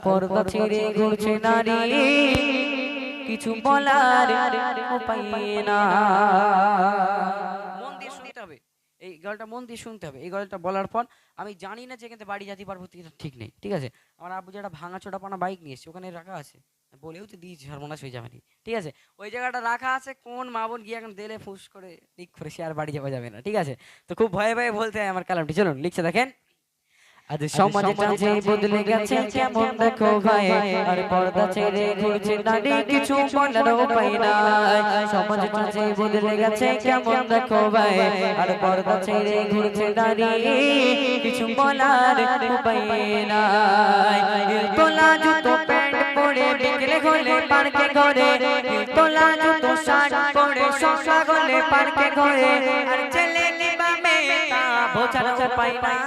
পর্দা ছেড়ে ঘুরছে নারী, কিছু বলার উপায় না। মন দিয়ে শুনতে হবে, এই গল্পটা মন দিয়ে শুনতে হবে। এই গল্পটা বলার পর আমি জানি না যে এখানে বাড়ি যেতে পারবো কিনা, ঠিক নেই, ঠিক আছে। আমার আব্বু যেটা ভাঙা চোটাপানা বাইক নিয়ে এসছে, ওখানে রাখা আছে, বলেও তো দিয়েছি সর্বনাশ হয়ে যাবে, ঠিক আছে। ওই জায়গাটা রাখা আছে, কোন মা বোন গিয়ে এখন দিলে ফুস করে লিক করে সে আর বাড়ি যাওয়া যাবে না, ঠিক আছে। তো খুব ভয়ে ভয়ে বলতে হয় আমার কালামটি, চলুন লিখছে দেখেন। আজ সমাজটা যে বদলে গেছে কেমন দেখো ভাই, আর পর্দা ছেড়ে ঘুরছে নারী, কিছু বলার উপায় নাই। সমাজটা যে বদলে গেছে কেমন দেখো ভাই, আর পর্দা ছেড়ে ঘুরছে নারী, কিছু বলার উপায় নাই। তোলা জুতো প্যান্ট পরে বিকেলে হলে পার্কে ঘরে, তোলা জুতো শার্ট পরে সঙ্গা গলে পার্কে ঘরে, আর ছেলে কিংবা মেয়ে তা বোঝার উপায় নাই।